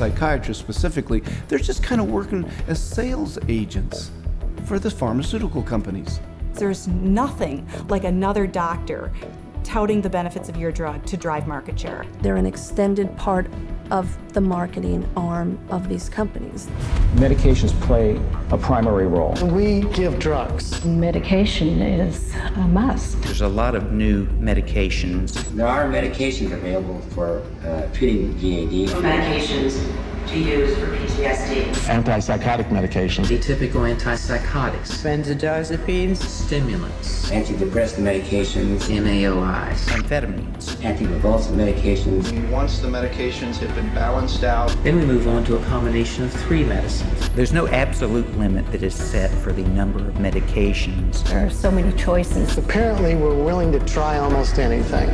psychiatrists specifically, they're just kind of working as sales agents for the pharmaceutical companies. There's nothing like another doctor touting the benefits of your drug to drive market share. They're an extended part of the marketing arm of these companies. Medications play a primary role. We give drugs. Medication is a must. There's a lot of new medications. There are medications available for treating GAD. Medications to use for PTSD. Antipsychotic medications. Atypical antipsychotics. Benzodiazepines. Stimulants. Antidepressant medications. MAOIs. Amphetamines. Anticonvulsant medications. Once the medications have been balanced out, then we move on to a combination of 3 medicines. There's no absolute limit that is set for the number of medications. There are so many choices. Apparently, we're willing to try almost anything.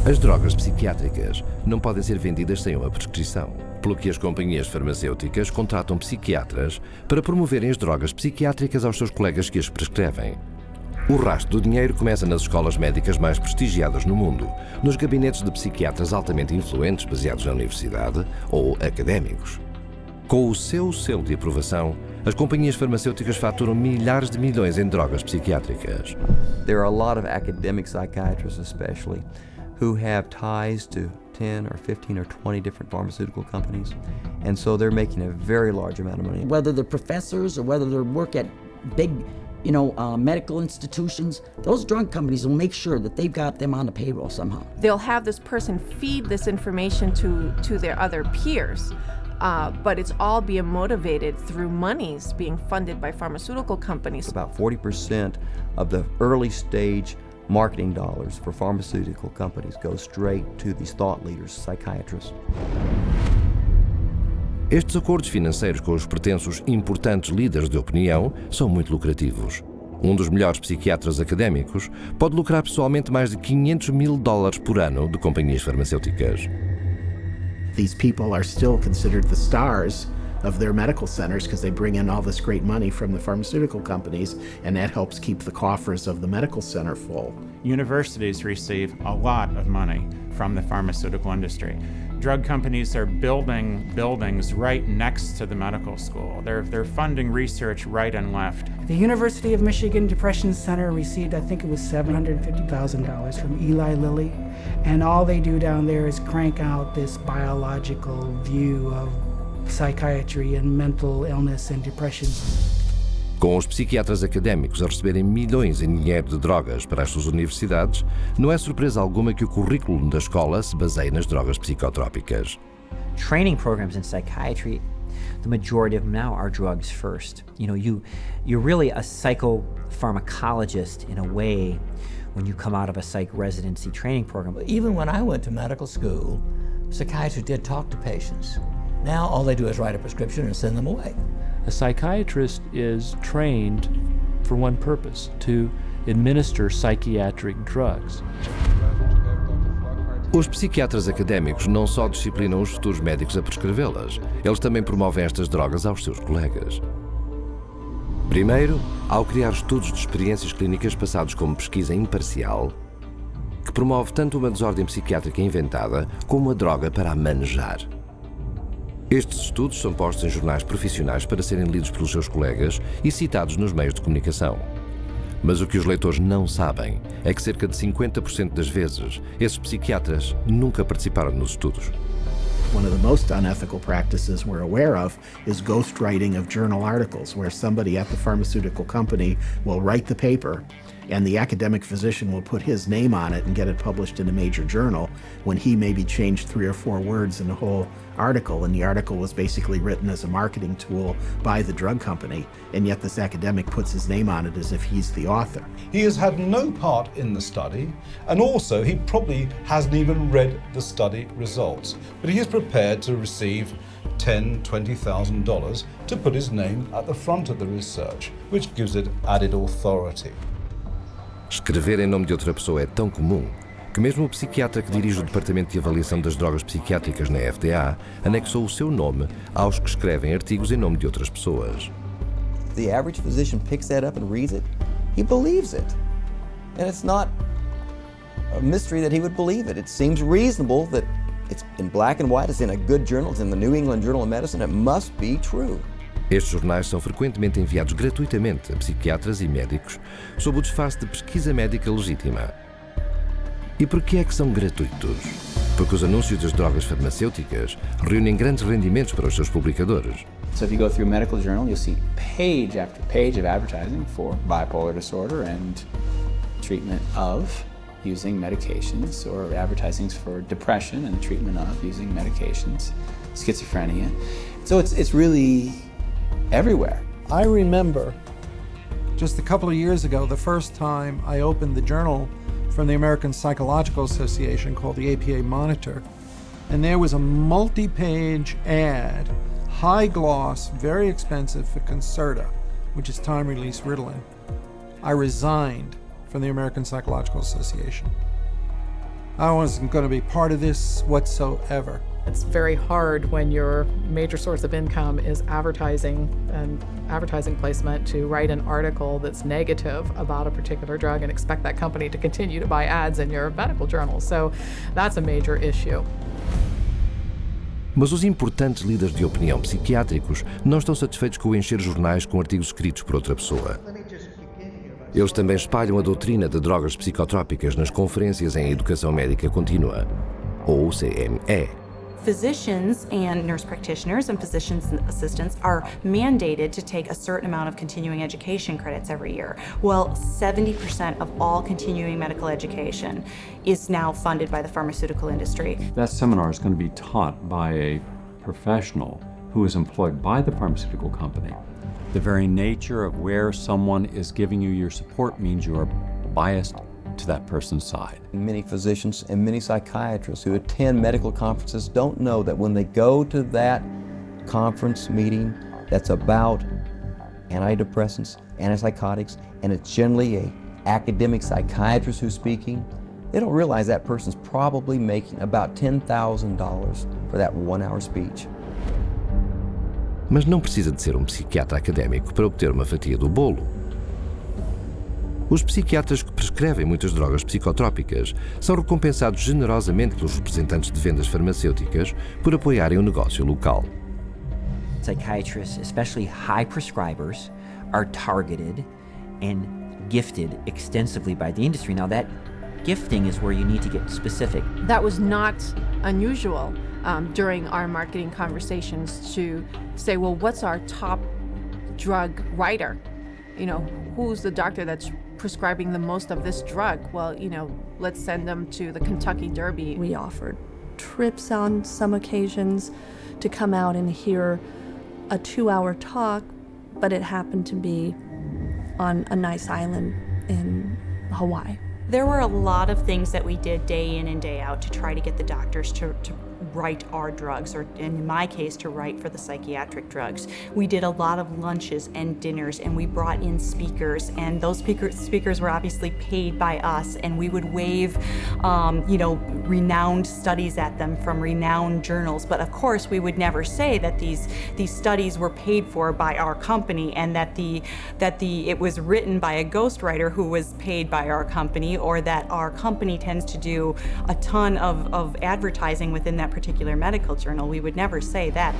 As drogas psiquiátricas não podem ser vendidas sem uma prescrição, pelo que as companhias farmacêuticas contratam psiquiatras para promoverem as drogas psiquiátricas aos seus colegas que as prescrevem. O rastro do dinheiro começa nas escolas médicas mais prestigiadas no mundo, nos gabinetes de psiquiatras altamente influentes baseados na universidade ou académicos. Com o seu selo de aprovação, as companhias farmacêuticas faturam milhares de milhões em drogas psiquiátricas. There are a lot of academic psychiatrists especially who have ties to 10 or 15 or 20 different pharmaceutical companies, and so they're making a very large amount of money. Whether they're professors or whether they work at big, medical institutions, those drug companies will make sure that they've got them on the payroll somehow. They'll have this person feed this information to their other peers, but it's all being motivated through monies being funded by pharmaceutical companies. About 40% of the early stage marketing dollars for pharmaceutical companies go straight to these thought leaders, psychiatrists. Estes acordos financeiros com os pretensos importantes líderes de opinião são muito lucrativos. Um dos melhores psiquiatras académicos pode lucrar pessoalmente mais de $500 mil por ano de companhias farmacêuticas. These people are still considered the stars of their medical centers because they bring in all this great money from the pharmaceutical companies, and that helps keep the coffers of the medical center full. Universities receive a lot of money from the pharmaceutical industry. Drug companies are building buildings right next to the medical school. They're funding research right and left. The University of Michigan Depression Center received, I think it was $750,000 from Eli Lilly, and all they do down there is crank out this biological view of psychiatry and mental illness and depression. Com os psiquiatras académicos a receberem milhões em dinheiro de drogas para as suas universidades, não é surpresa alguma que o currículo da escola se baseie nas drogas psicotrópicas. Training programs in psychiatry, the majority of them now are drugs first. You're really a psychopharmacologist in a way when you come out of a psych residency training program. Even when I went to medical school, psychiatrists did talk to patients. Now all they do is write a prescription and send them away. A psychiatrist is trained for one purpose, to administer psychiatric drugs. Os psiquiatras académicos não só disciplinam os futuros médicos a prescrevê-las, eles também promovem estas drogas aos seus colegas. Primeiro, ao criar estudos de experiências clínicas passados como pesquisa imparcial, que promove tanto uma desordem psiquiátrica inventada como a droga para a manejar. Estes estudos são postos em jornais profissionais para serem lidos pelos seus colegas e citados nos meios de comunicação. Mas o que os leitores não sabem é que cerca de 50% das vezes esses psiquiatras nunca participaram nos estudos. One of the most unethical practices we're aware of is ghostwriting of journal articles, where somebody at the pharmaceutical company will write the paper and the academic physician will put his name on it and get it published in a major journal when he maybe changed 3 or 4 words in the whole article, and the article was basically written as a marketing tool by the drug company, and yet this academic puts his name on it as if he's the author. He has had no part in the study, and also he probably hasn't even read the study results, but he is prepared to receive $10,000, $20,000 to put his name at the front of the research, which gives it added authority. Escrever em nome de outra pessoa é tão comum que mesmo o psiquiatra que dirige o Departamento de Avaliação das Drogas Psiquiátricas na FDA anexou o seu nome aos que escrevem artigos em nome de outras pessoas. The average physician picks that up and reads it. He believes it. And it's not a mystery that he would believe it. It seems reasonable that it's in black and white, it's in a good journal, it's in the New England Journal of Medicine, it must be true. Estes jornais são frequentemente enviados gratuitamente a psiquiatras e médicos sob o disfarce de pesquisa médica legítima. E por que é que são gratuitos? Porque os anúncios das drogas farmacêuticas reúnem grandes rendimentos para os seus publicadores. So if you go through a medical journal, you'll see page after page of advertising for bipolar disorder and treatment of using medications, or advertisings for depression and treatment of using medications, schizophrenia. So it's really everywhere. I remember just a couple of years ago, the first time I opened the journal from the American Psychological Association called the APA Monitor, and there was a multi-page ad, high gloss, very expensive for Concerta, which is time-release Ritalin. I resigned from the American Psychological Association. I wasn't going to be part of this whatsoever. It's very hard when your major source of income is advertising and advertising placement to write an article that's negative about a particular drug and expect that company to continue to buy ads in your medical journal. So that's a major issue. Mas os importantes líderes de opinião psiquiátricos não estão satisfeitos com o encher jornais com artigos escritos por outra pessoa. Eles também espalham a doutrina de drogas psicotrópicas nas conferências em Educação Médica Contínua, ou CME. Physicians and nurse practitioners and physicians assistants are mandated to take a certain amount of continuing education credits every year. Well, 70% of all continuing medical education is now funded by the pharmaceutical industry. That seminar is going to be taught by a professional who is employed by the pharmaceutical company. The very nature of where someone is giving you your support means you are biased to that person's side. Many physicians and many psychiatrists who attend medical conferences don't know that when they go to that conference meeting that's about antidepressants, antipsychotics, and it's generally an academic psychiatrist who's speaking, they don't realize that person's probably making about $10,000 for that 1-hour speech. Mas não precisa de ser um psiquiatra académico para obter uma fatia do bolo. Os psiquiatras que prescrevem muitas drogas psicotrópicas são recompensados generosamente pelos representantes de vendas farmacêuticas por apoiarem o negócio local. Psychiatrists, especially high prescribers, are targeted and gifted extensively by the industry. Now that gifting is where you need to get specific. That was not unusual during our marketing conversations to say, well, what's our top drug writer? You know, who's the doctor that's prescribing the most of this drug? Well, you know, let's send them to the Kentucky Derby. We offered trips on some occasions to come out and hear a 2-hour talk, but it happened to be on a nice island in Hawaii. There were a lot of things that we did day in and day out to try to get the doctors to write our drugs, or in my case, to write for the psychiatric drugs. We did a lot of lunches and dinners, and we brought in speakers, and those speakers were obviously paid by us, and we would wave, you know, renowned studies at them from renowned journals. But of course, we would never say that these studies were paid for by our company, and that it was written by a ghostwriter who was paid by our company, or that our company tends to do a ton of advertising within that particular medical journal. We would never say that.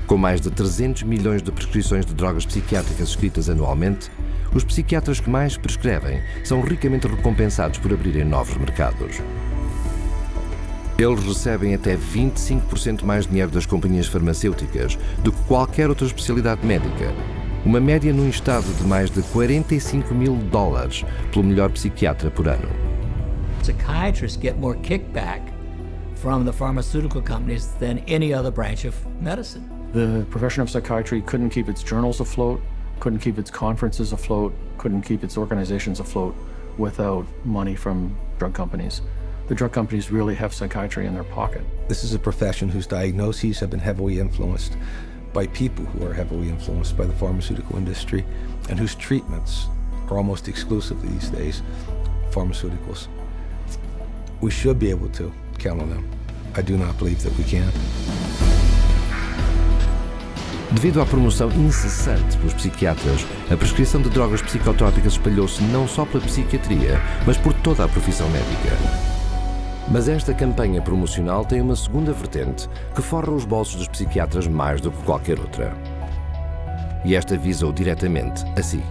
Com mais de 300 milhões de prescrições de drogas psiquiátricas escritas anualmente, os psiquiatras que mais prescrevem são ricamente recompensados por abrirem novos mercados. Eles recebem até 25% mais dinheiro das companhias farmacêuticas do que qualquer outra especialidade médica, uma média num estado de mais de $45 mil pelo melhor psiquiatra por ano. Psychiatrists get more kickback from the pharmaceutical companies than any other branch of medicine. The profession of psychiatry couldn't keep its journals afloat, couldn't keep its conferences afloat, couldn't keep its organizations afloat without money from drug companies. The drug companies really have psychiatry in their pocket. This is a profession whose diagnoses have been heavily influenced by people who are heavily influenced by the pharmaceutical industry, and whose treatments are almost exclusively these days pharmaceuticals. We should be able to count on them. I do not believe that we can. Devido à promoção incessante pelos psiquiatras, a prescrição de drogas psicotrópicas espalhou-se não só pela psiquiatria, mas por toda a profissão médica. Mas esta campanha promocional tem uma segunda vertente que forra os bolsos dos psiquiatras mais do que qualquer outra. E esta visa-o diretamente a si.